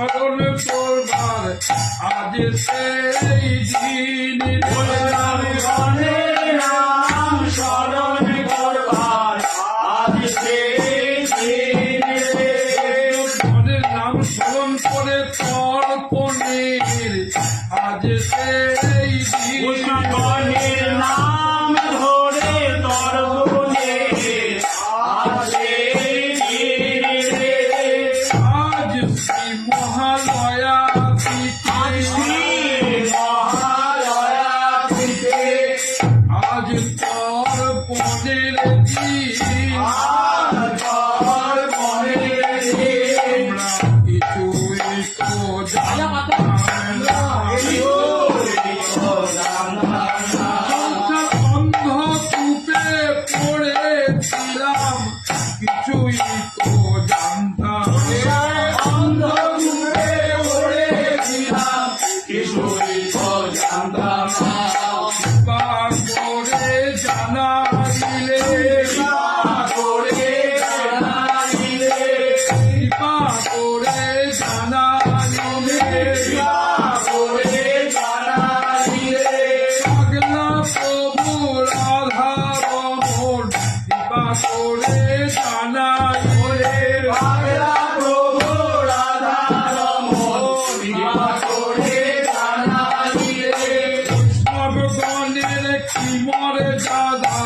স্মরণ করবার আজ সেই দিন বললাম গণের নাম স্মরণ করবার আজ সেই দিন গণের নাম স্মরণ করে তর্পণের আজ সেই দিন গণের নাম ধরে তর্পণের আজ সেই দিন আজ শ্রী মহালয়া শ্রী মহালয়া তিথি আজ তর্পণের দিন আর মনের দিন কিছুই তো জানতাম না। অন্ধকূপে পড়েছিলাম কিছুই তো জানতাম না। অন্ধকূপে পড়েছিলাম কিছুই তো জানতাম না বা করে জানা দিলে করে জানা দিলে কৃপা করে জানা দিলে করে জানা দিলে পাগলা প্রভু রাধা রমন কৃপা করে জানা দিলে পাগলা প্রভু রাধা রমন কৃপা করে জানা দিলে বৈষ্ণবগণের কি মর্যাদা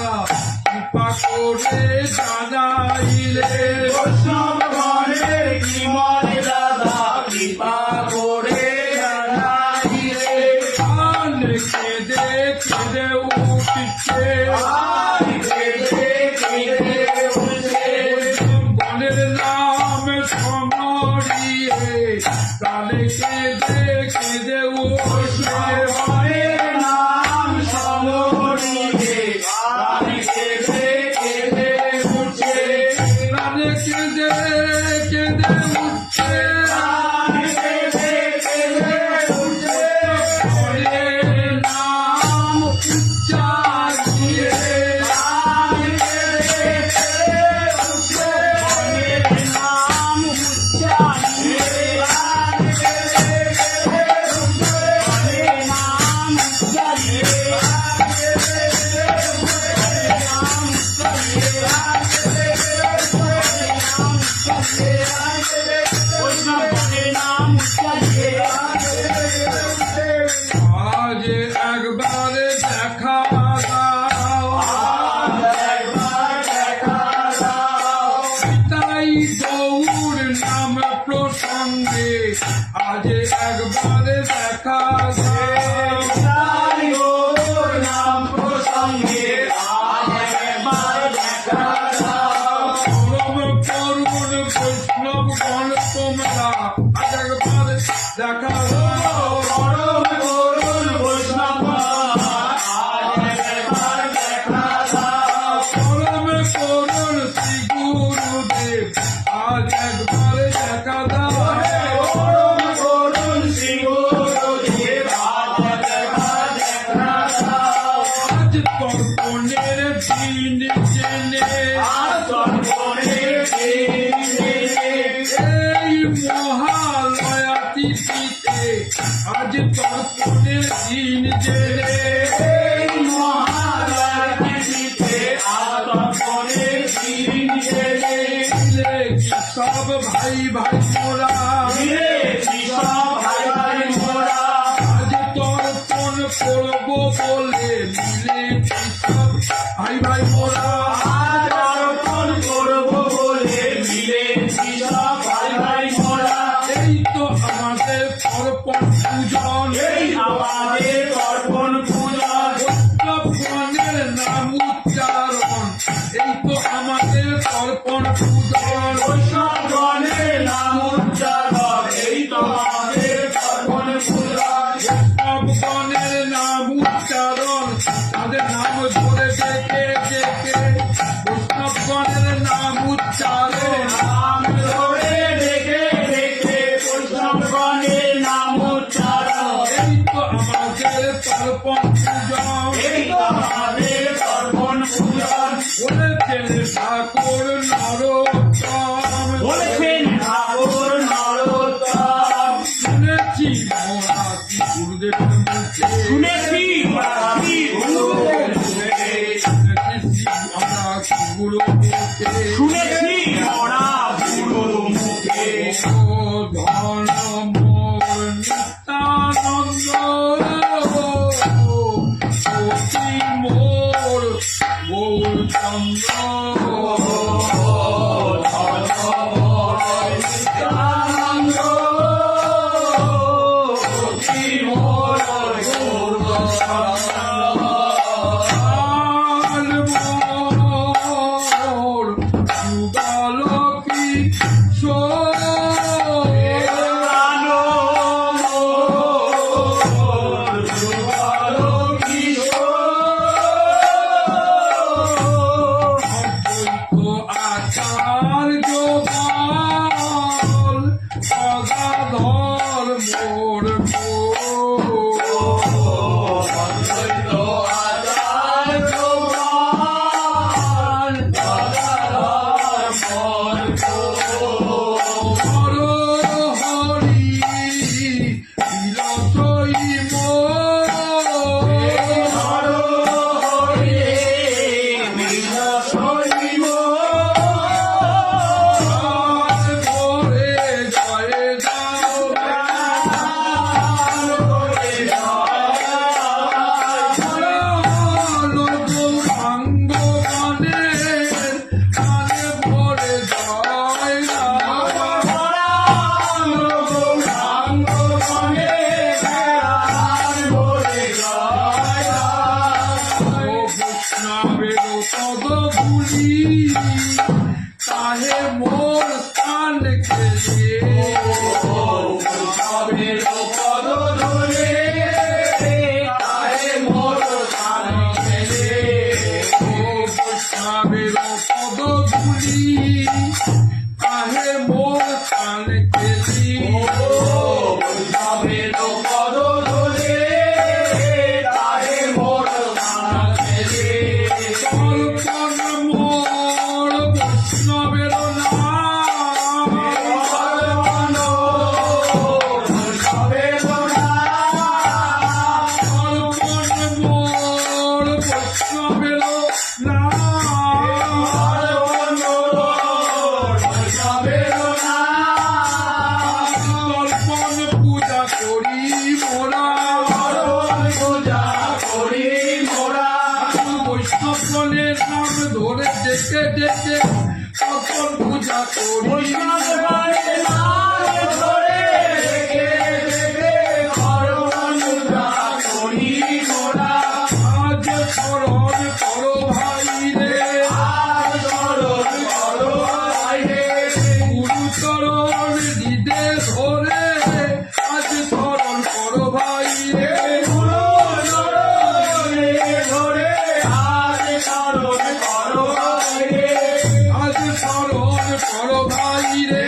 কৃপা করে জানাইলে বৈষ্ণবগণের কি মর্যাদা কৃপা করে জানা দিলে কান কেঁদে কেঁদে উঠছে আর কেঁদে কেঁদে উঠছে বনের নাম সমরিয়ে কানে কেঁদে কেঁদে উঠছে বৈষ্ণবের নাম সমরিয়ে কানে কেঁদে কেঁদে উঠছে কানে কেঁদে কেঁদে উঠছে কানে কেঁদে কেঁদে উঠছে বনের নাম উচ্চারিয়ে কানে কেঁদে কেঁদে উঠছে বনের নাম উচ্চারিয়ে কানে কেঁদে কেঁদে উঠছে বনের নাম উচ্চারিয়ে কানে কেঁদে কেঁদে উঠছে বনের নাম উচ্চারিয়ে বৈষ্ণবের নাম উচ্চারিয়ে আজ একবার দেখা দাও একবার দেখা দাও তাই গৌর নাম প্রসঙ্গে আজ একবার দেখা দাও তাই ওর নাম প্রসঙ্গে আজ একবার দেখা দাও পরম করুণ বৈষ্ণবগণ তোমরা আজ একবার দেখা দাও পরম করুণ বৈষ্ণব আজ একবার দেখা দাও পরম করুণ শ্রী গুরুদেব আজ একবার দেখা দাও পরম করুণ শ্রী গুরুদেব আজ একবার দেখা দাও আজ তর্পণের দিন জেনে আজ তর্পণের দিন জেনে এই মহালয়া তিথিতে আজ তর্পণের দিন জেনে এই মহালয়া তিথিতে আজ তর্পণের দিন জেনে মিলে কি সব ভাই ভাই মোরা মিলেছি সব ভাই ভাই মোরা আজ তর্পণ করবো বলে মিলে কি সব ভাই ভাই মোরা আজ তর্পণ করবো বলে মিলেছি সব ভাই ভাই মোরা এই তো আমাদের তর্পণ পূজন এই আমাদের তর্পণ পূজন বৈষ্ণবগণের নাম উচ্চারণ এই তো আমাদের তর্পণ পূজন বৈষ্ণবগণের নাম উচ্চারণ এই তো আমাদের তর্পণ পূজন বৈষ্ণবগণের নাম উচ্চারণ তাদের নাম ধরে ডেকে ডেকে বৈষ্ণবগণের নাম উচ্চারণ নাম ধরে ডেকে ডেকে বৈষ্ণবগণের নাম উচ্চারণ এই তো আমাদের তর্পণ পূজন এই তো আমাদের তর্পণ পূজন বলেছেন ঠাকুর নরোত্তম বলেছেন ঠাকুর ধন মোর নিত্যানন্দ অতি মোর গৌরচন্দ্র তাহে মোর স্থান খেলে পদ ধরে তাহে মোর স্থান খেলে বৈষ্ণবের পদ ধুলি তাহে মোর স্থান খেলি বৈষ্ণবের পদ ধরে তাহে মোর স্থান খেলে কল্পন মোর বৈষ্ণবের নাম কল্পন মোর বৈষ্ণবের কল্পন পূজা করি মোরা বৈষ্ণবের নাম ধরে ডেকে ডেকে কল্পন পূজা করি আজ স্মরণ করো ভাই রে গুরুচরণ হৃদে ধরে আজ স্মরণ করো ভাই রে আজ স্মরণ করো ভাই রে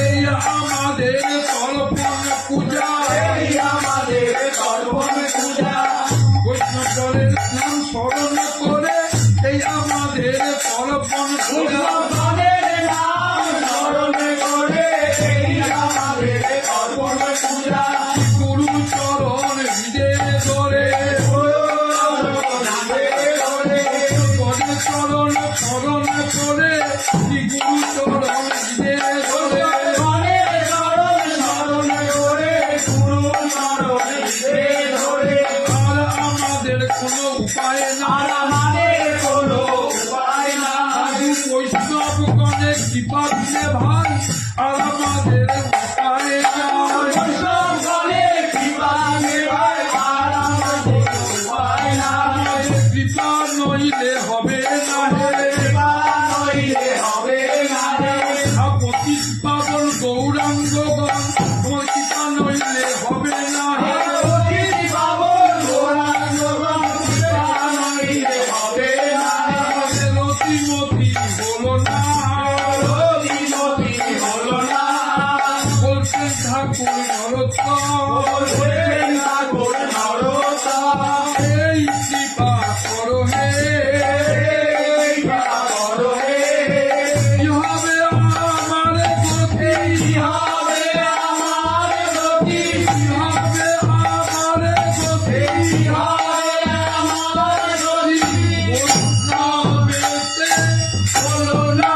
এই আমাদের কল্পন পূজা বৈষ্ণবের নাম স্মরণ করে এই আমাদের কল্পন পূজা গুরুচরণ হৃদে ধরে চরণ স্মরণ করে গুরুচরণ হৃদে ধরে আর আমাদের কোনো উপায় না বৈষ্ণব গণে কৃপা দিলে ভাই আর আমাদের উপায় আমাদের কৃপা নইলে হবে না হে পতিত পাবন গৌরাঙ্গগণ তোমার কৃপা নইলে হবে না হে আমাদের অতিমতি হলো না বলছেন ঠাকুর নরোত্তম এই কৃপা করো হে কি হবে আমার গতি কি হবে আমার গতি বৈষ্ণবেতে হলো না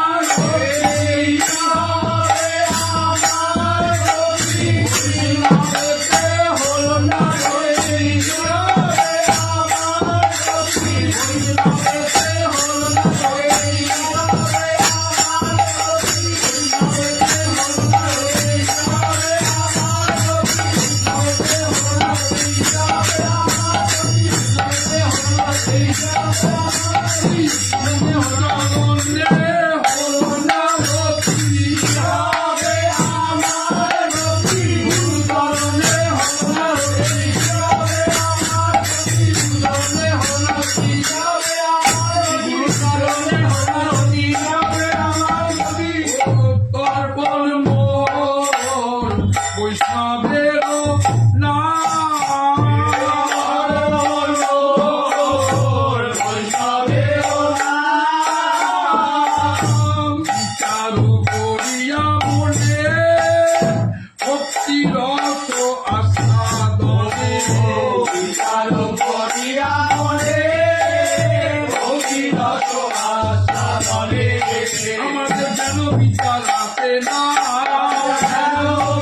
আমাদের যেন বিচার আসে না,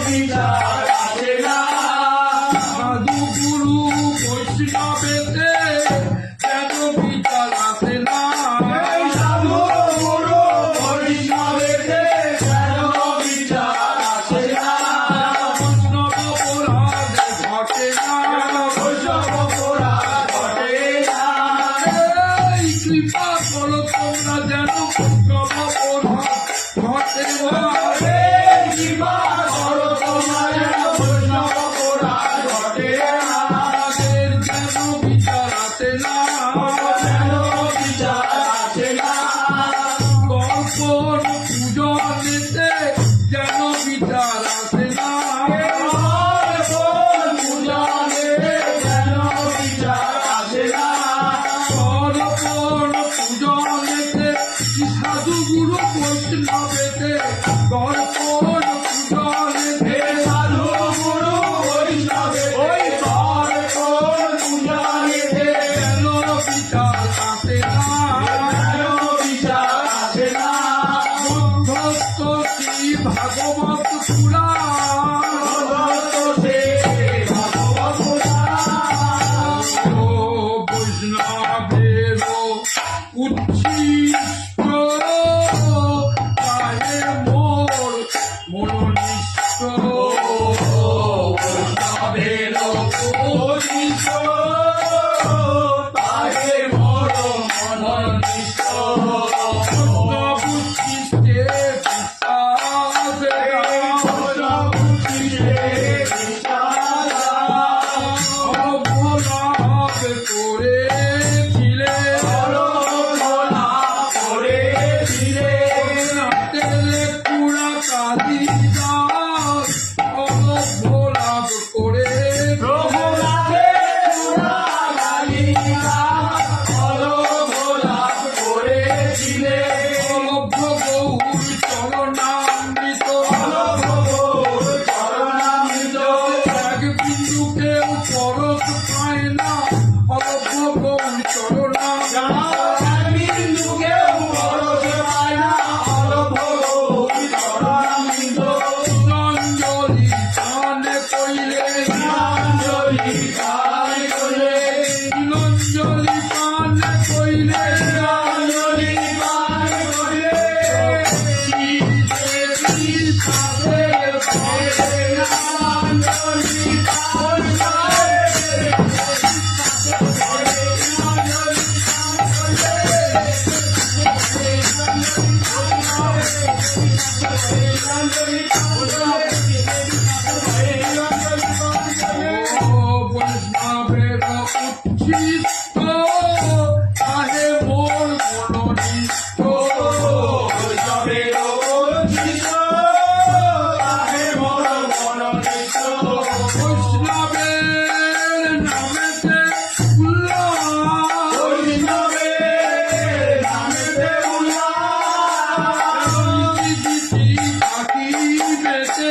বিচার আসে না, সাধু গুরু বৈষ্ণবেতে যেন বিচার আসে না, সাধু গুরু বৈষ্ণবেতে যেন বিচার আসে না, বৈষ্ণব অপরাধ ঘটে না, বৈষ্ণব অপরাধ ঘটে না। এই কৃপা করো তোমরা যেন বৈষ্ণব অপরাধ ঘটে না, কৃপা করো তোমরা যেন বৈষ্ণব অপরাধ ঘটে না, আমাদের যেন বিচার আসে না, যেন বিচার আসে না, দর্পণ পূজনেতে যেন বিচার আসে না, পূজনে যেন বিচার আসে না, দর্পণ পূজনেতে সাধু গুরু বৈষ্ণবেতে দর্পণ পূজনেতে সাধু গুরু বৈষ্ণবে ওই পূজনেতে যেন বিচার আসে না, যেন বিচার আসে না, মধ্যস্থ শ্রী ভাগবত পুরাণ সে ভগবত পুরাণ, ও বৈষ্ণবের উচ্ছিষ্ট তাহে মোর মনোনিষ্ট বৈষ্ণবের অনিষ্ট, তাহে মোর মনোনিষ্ট, উচ্ছিষ্টে বিশ্বাস অবলাভ করেছিলে তেলে পুরা কালী দাস অবলাভ করে অলভ্য গৌর চরণামৃত এক বিন্দু কেউ পরশ পায় না অলভ্য গৌর চরণামৃত অঞ্জলি কানে কইলে অঞ্জলি কানে কইলে ও বৈষ্ণবের উচ্ছিষ্ট তাহে মোর মনোনিষ্ট বৈষ্ণবের নামেতে উল্লাস গীতি থাকিবেতে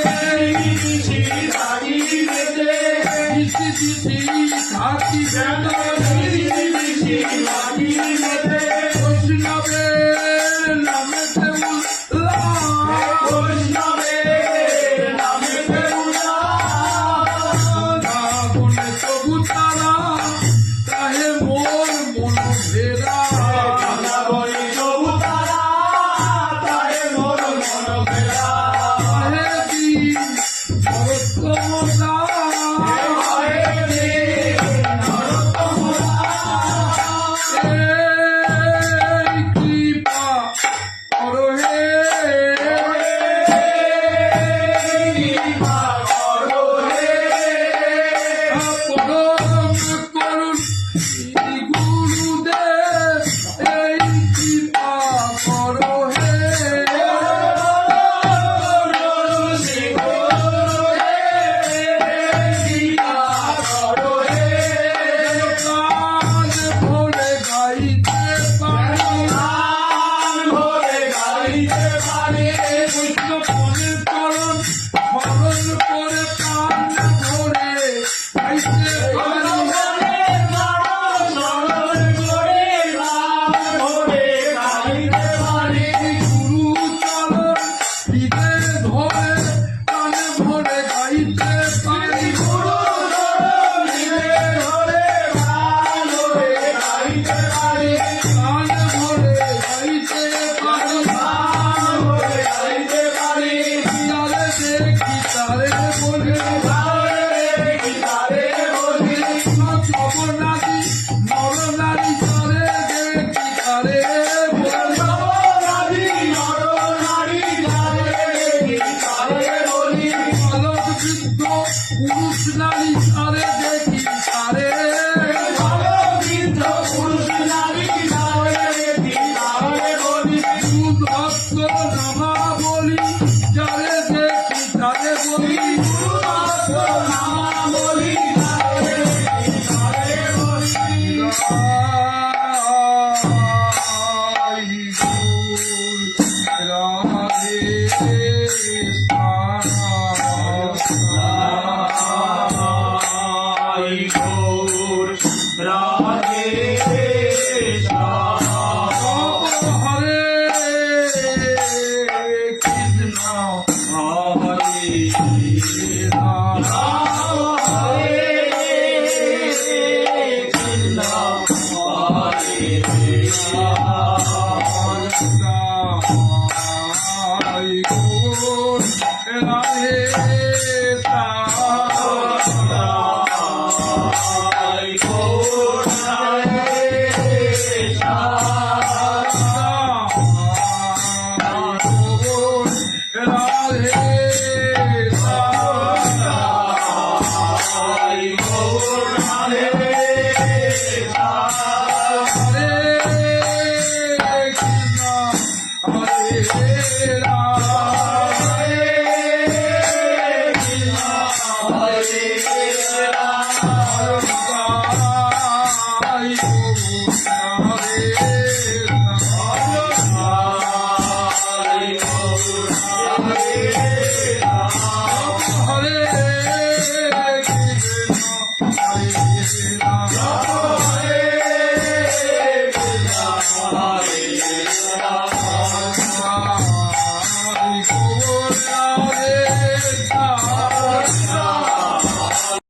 রাধে শ্যাম